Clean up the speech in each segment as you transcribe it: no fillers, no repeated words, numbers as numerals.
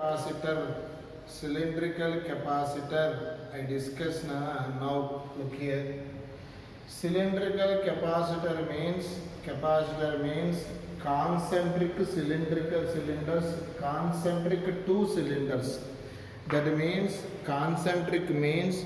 capacitor, cylindrical capacitor. I discuss now. Look here. Cylindrical capacitor means concentric cylindrical cylinders, concentric two cylinders. That means concentric means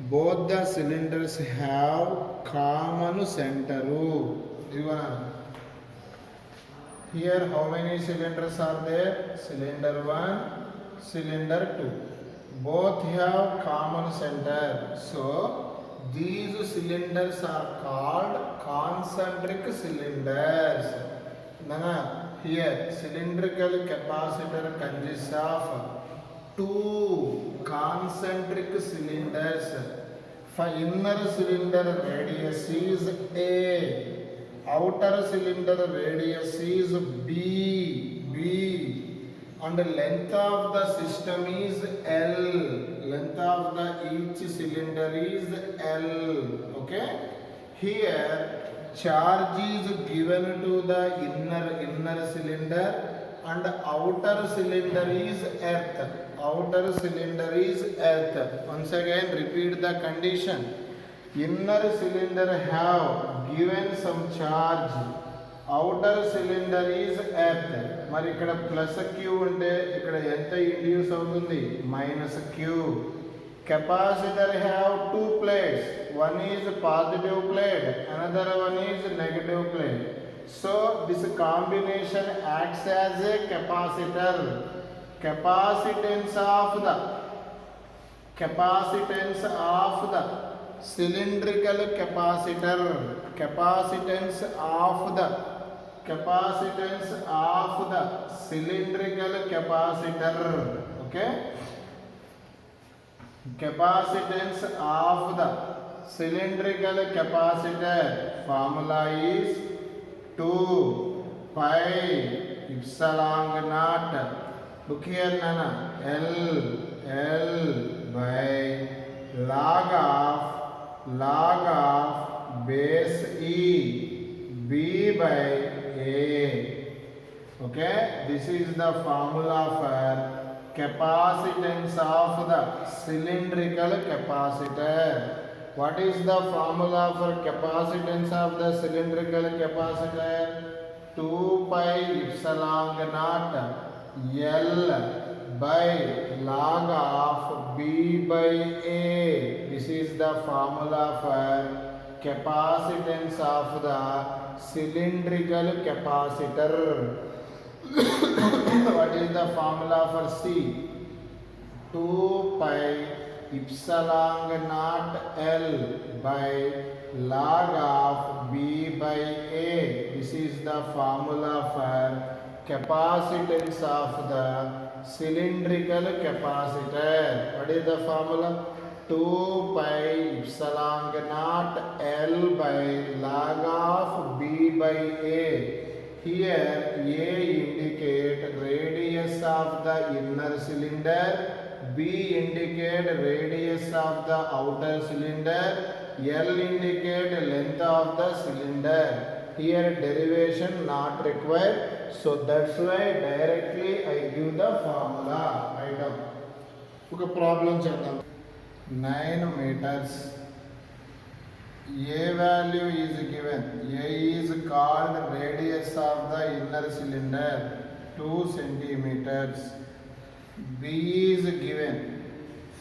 both the cylinders have common center. Here how many cylinders are there? Cylinder 1, cylinder 2. Both have common center. So these cylinders are called concentric cylinders. Here cylindrical capacitor consists of two concentric cylinders. For inner cylinder radius is A. Outer cylinder radius is B, and the length of the system is L. Length of the each cylinder is L. Okay. Here charge is given to the inner cylinder and outer cylinder is earth. Outer cylinder is earth. Once again repeat the condition. Inner cylinder have given some charge. Outer cylinder is earth. Mari ikkada plus q unte ikkada enta induce avutundi minus q. Capacitor have two plates. One is positive plate, another one is negative plate. So this combination acts as a capacitor. Capacitance of the cylindrical capacitor, capacitance of the cylindrical capacitor. Okay. Capacitance of the cylindrical capacitor formula is 2 pi epsilon naught. Look here, Nana. L by log of base E, B by A. Okay, this is the formula for capacitance of the cylindrical capacitor. What is the formula for capacitance of the cylindrical capacitor? 2 pi epsilon naught L by log of B by A. This is the formula for capacitance of the cylindrical capacitor. What is the formula for C? 2 pi epsilon naught L by log of B by A. This is the formula for capacitance of the cylindrical capacitor. What is the formula? 2 pi epsilon naught L by log of B by A. Here A indicate radius of the inner cylinder, B indicate radius of the outer cylinder, L indicate length of the cylinder. Here derivation not required, so that's why directly I give the formula. Write down. Okay, problem chapter. 9 meters. A value is given. A is called radius of the inner cylinder, 2 centimeters. B is given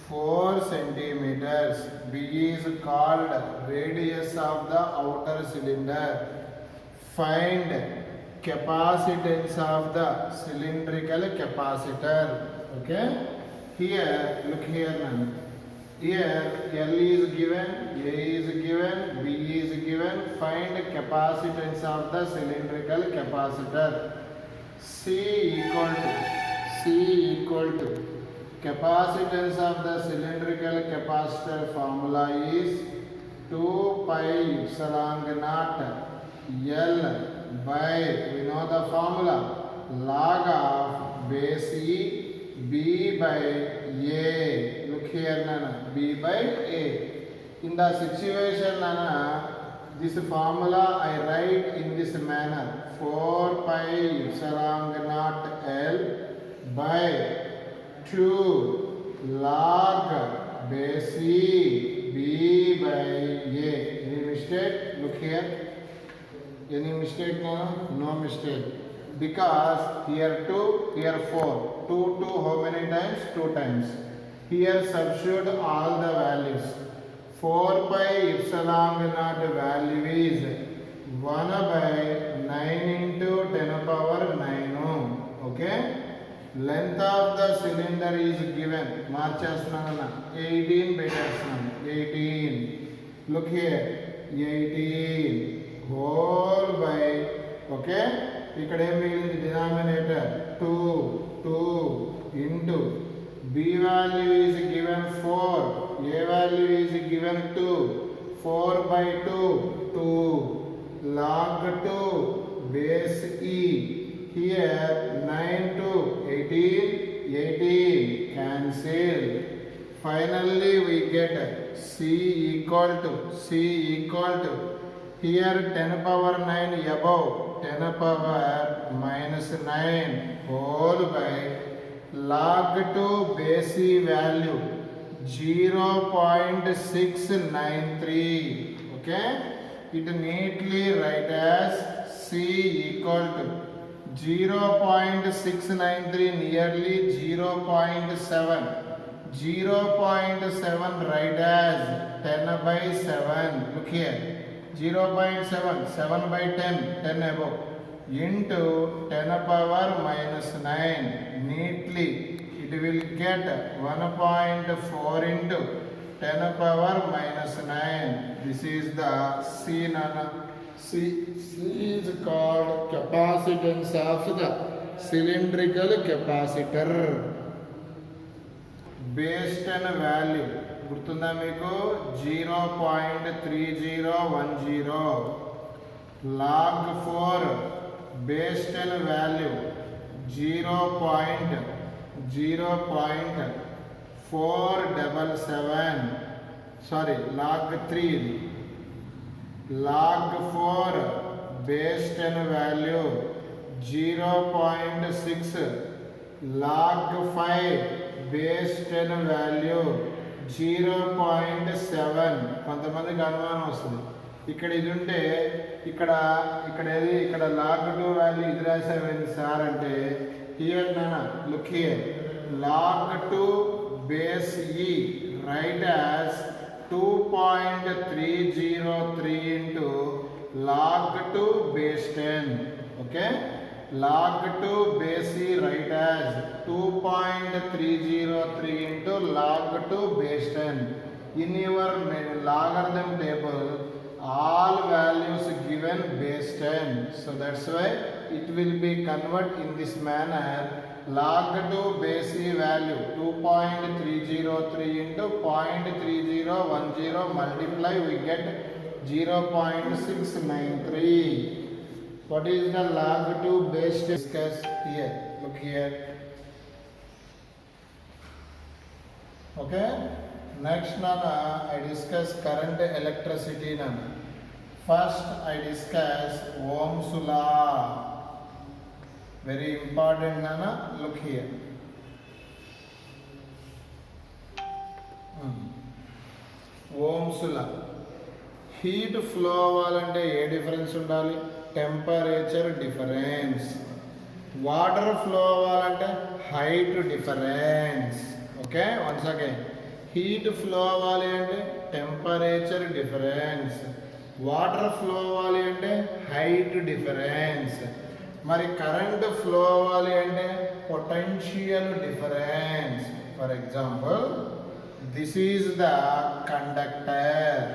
4 centimeters. B is called radius of the outer cylinder. Find capacitance of the cylindrical capacitor. Okay. Here, look here now. Here L is given, A is given, B is given. Find capacitance of the cylindrical capacitor. C equal to capacitance of the cylindrical capacitor formula is 2 pi epsilon naught L by, we know the formula, log of base E, B by A. Look here, Nana, B by A. In the situation, Nana, this formula I write in this manner: 4 pi epsilon naught L by 2 log base E B by A. Any mistake? Look here. Any mistake? No mistake. Because here 2, here 4. 2 how many times? 2 times. Here substitute all the values. 4 pi epsilon naught value is 1 by 9 into 10 power 9. Okay? Length of the cylinder is given. Marchestunna 18 పెట్టేస్తున్నాను 18. Look here 18 whole by okay. ఇక్కడ ఏం మిగిలింది denominator 2 into B value is given 4, A value is given 2, 4 by 2 log 2 base E. Here 9 to 18 cancel. Finally we get C equal to here 10 power 9 above 10 power minus 9 whole by log 2 base E value 0.693. Okay, it neatly write as C equal to 0.693 nearly 0.7. 0.7 write as 10 by 7. Look here 0.7 7 by 10 above into 10 power minus 9. Neatly it will get 1.4 into 10 power minus 9. This is the C nana. C is called capacitance of the cylindrical capacitor. Base 10 value గుర్తుందా మీకు 0.3010. log 4 base 10 value 0.477. sorry log 3 log 4 base 10 value 0.6. log 5 base 10 value 0.7. కొంతమందికి అనుమానం వస్తుంది ఇక్కడ ఇది ఉంటే ఇక్కడ ఏది ఇక్కడ log 2 వాల్యూ ఇది రాసావేంటి సార్ అంటే హియర్ నానా look here log 2 base E write as 2.303 into log 2 base 10. Okay, log 2 base E write as 2.303 into log 2 base 10. In your logarithm table all values given base 10, so that's why it will be convert in this manner. log 2 base E value 2.303 into 0.3010 multiply we get 0.693. What is the log 2 base 10? Discuss here. Look here. Okay. Next nana I discuss current electricity nana. First I discuss Ohm's law. Very important nana. Look here. Ohm's law. Heat flow అవ్వాలంటే a difference ఉండాలి? Temperature difference. Water flow అవ్వాలంటే height difference. Okay, once again heat flow అవ్వాలి అంటే temperature difference. Water flow అవ్వాలి అంటే height difference. మరి current flow అవ్వాలి అంటే potential difference. For example this is the conductor.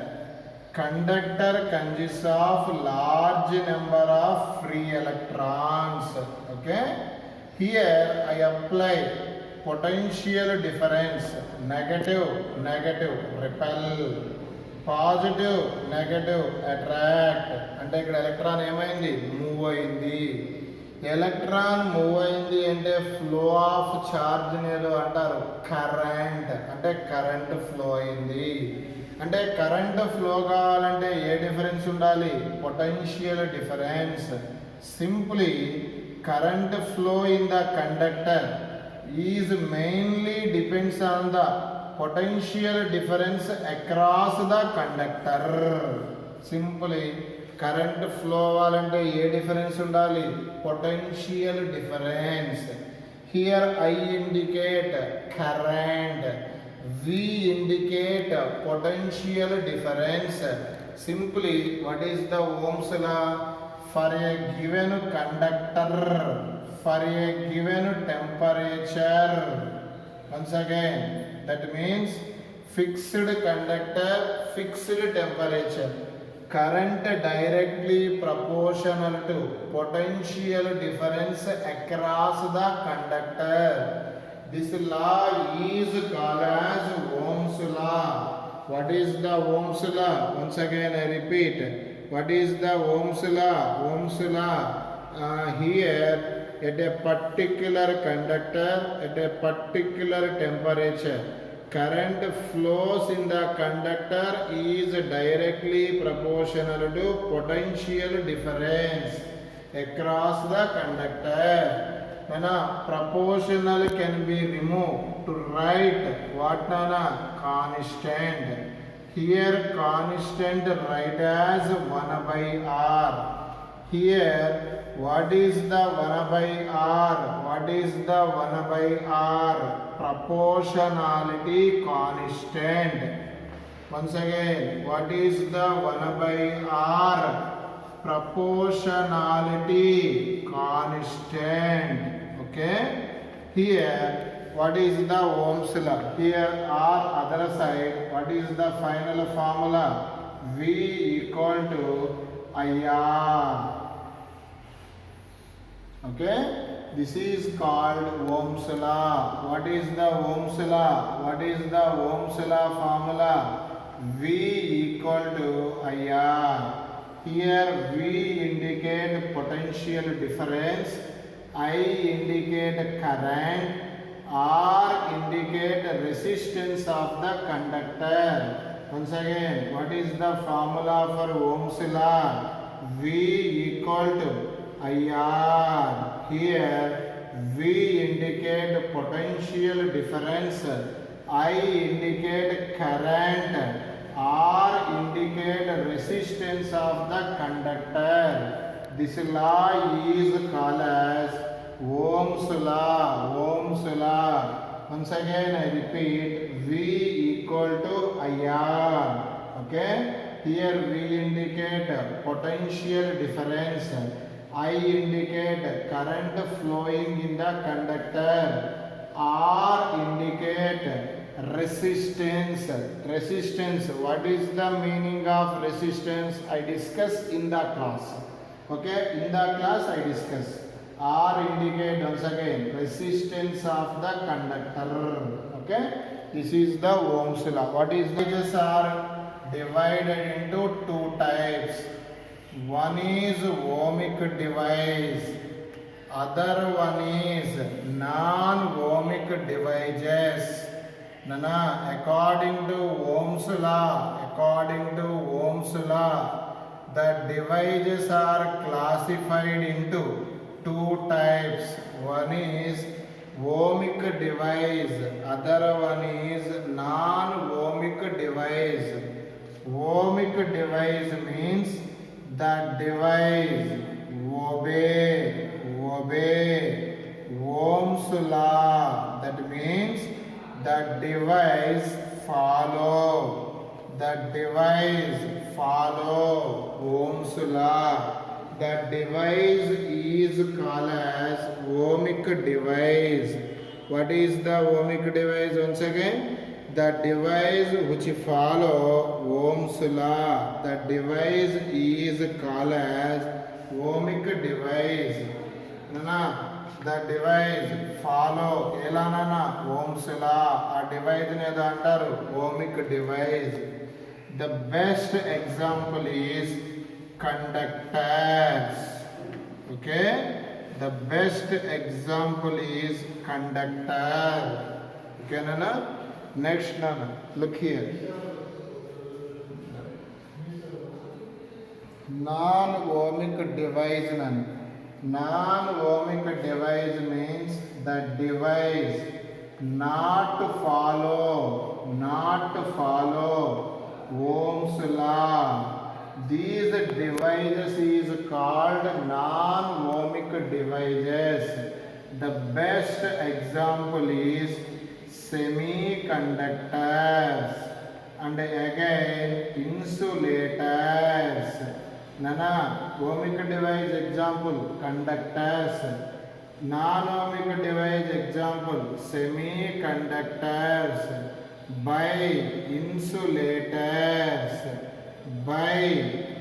Conductor consists of large number of free electrons. Okay, here I apply potential difference. Negative repel, positive negative attract. అంటే ఇక్కడ electron ఏమైంది? Move అయింది. Electron move అయింది అంటే flow of charge ఏదో అంటారు current. అంటే current flow అయింది. అంటే కరెంట్ ఫ్లో కావాలంటే ఏ డిఫరెన్స్ ఉండాలి? Potential difference. Simply current flow in the conductor is mainly depends on the potential difference across the conductor. Simply current flow అవ్వాలంటే a difference ఉండాలి? Potential difference. Here I indicate current, V indicate potential difference. Simply what is the Ohm's law? For a given conductor, for a given temperature, once again that means fixed conductor, fixed temperature, current directly proportional to potential difference across the conductor. This law is called as Ohm's law. What is the Ohm's law? Once again I repeat, what is the Ohm's law? Ohm's law, here at a particular conductor, at a particular temperature, current flows in the conductor is directly proportional to potential difference across the conductor. Nana, proportional can be removed to write what nana? Constant. Here constant write as 1 by R. Here what is the 1 by R? What is the 1 by R? Proportionality constant. Once again, what is the 1 by R? Proportionality constant. Okay. Here what is the Ohm's law? Here R other side, what is the final formula? V equal to IR. Okay, this is called Ohm's law. What is the Ohm's law? What is the Ohm's law formula? V equal to IR. Here V indicate potential difference, I indicate current, R indicate resistance of the conductor. Once again, what is the formula for Ohm's law? V equal to IR. Here V indicate potential difference, I indicate current, R indicate resistance of the conductor. This law is called as Ohm's law. Ohm's law. Once again I repeat, V equal to IR. Okay. Here V indicate potential difference, I indicate current flowing in the conductor, R indicate resistance. Resistance, what is the meaning of resistance? I discuss in the class. Okay, in the class I discuss. R indicate once again resistance of the conductor. Okay, this is the Ohm's law. What is this? Are divided into two types. One is ohmic device, other one is non-ohmic devices. Nana, according to Ohm's law, the devices are classified into two types. One is ohmic device, other one is non-ohmic device. Ohmic device means the device obey Ohm's law. That means the device follow Ohm's law. The device is called as ohmic device. What is the ohmic device? Once again, the device which follow Ohm's law. The device is called as ohmic device. Nana, the device follow ela nana Ohm's law. A device ne antaru ohmic device. The best example is conductors. Okay, the best example is conductor. Okay, nana. Next, nana, look here. Non-ohmic device nana. Non-ohmic device means the device not follow Ohm's law. These devices is called non-ohmic devices. The best example is semiconductors and again insulators. Nana, ohmic device example conductors. Non-ohmic device example semiconductors. By insulators, by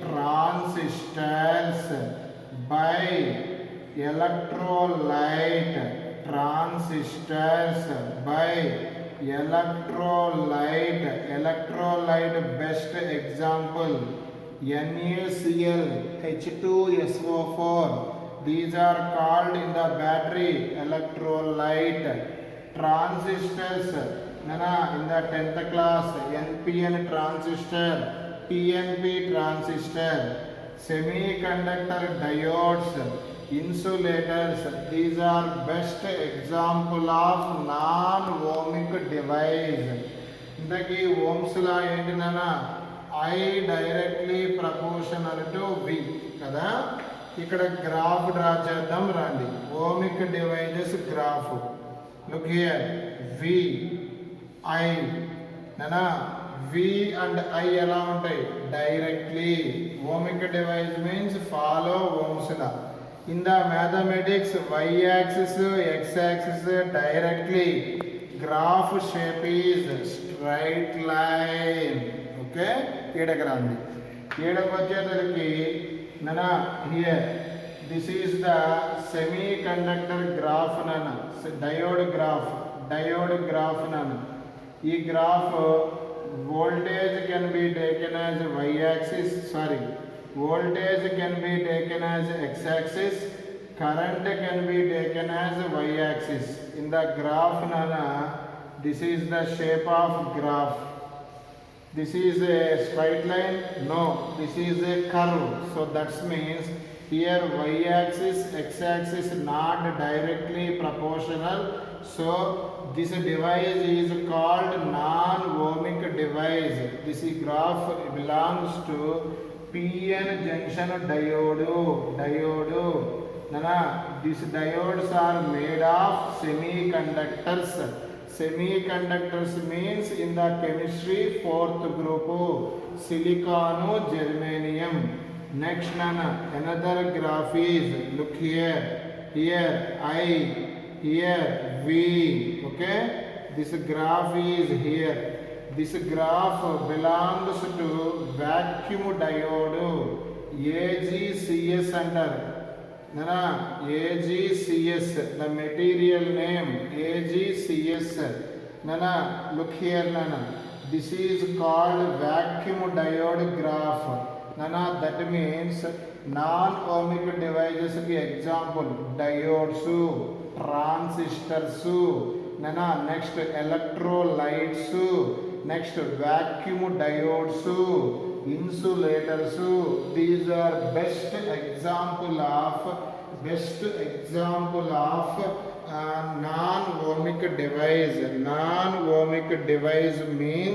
transistors, by electrolyte transistors, by electrolyte best example NaCl H2SO4. These are called in the battery electrolyte. Transistors, Nana, in the 10th class NPN transistor, PNP transistor. Semiconductor diodes, insulators, these are best example of non-ohmic device. ఇంతకీ Ohm's లా ఏంటి నాన్న? I directly proportional to V కదా. ఇక్కడ graph draw చేద్దాం రండి. Ohmic devices graph. Look here, V I నానా, V and I ఎలా ఉంటాయి? Directly. Ohmic device means follow Ohm's law. In the mathematics, y-axis, x-axis directly. Graph shape is straight line. Okay? Edagrandi. Edakochetadiki, nana, here. This is the semiconductor graph, nana. Diode graph, nana. This graph, voltage can be taken as y-axis, voltage can be taken as x-axis, current can be taken as y-axis. In the graph, nana, this is the shape of graph. This is a straight line? No, this is a curve. So that means here y-axis, x-axis not directly proportional. So this device is called non-ohmic device. This graph belongs to PN junction diode. Nana, these diodes are made of semiconductors. Semiconductors means in the chemistry 4th group, silicon, germanium. Next, nana, another graph is, look here, I, here V. Okay, this graph is here. This graph belongs to vacuum diode, AGCS under. Nana, AGCS, the material name AGCS. Nana, look here, nana. This is called vacuum diode graph. Nana, that means non-ohmic devices ki example diodes, transistors. Nana, next electrolytes. Next vacuum diodes, insulators. These are best example of non-ohmic device. Non-ohmic device means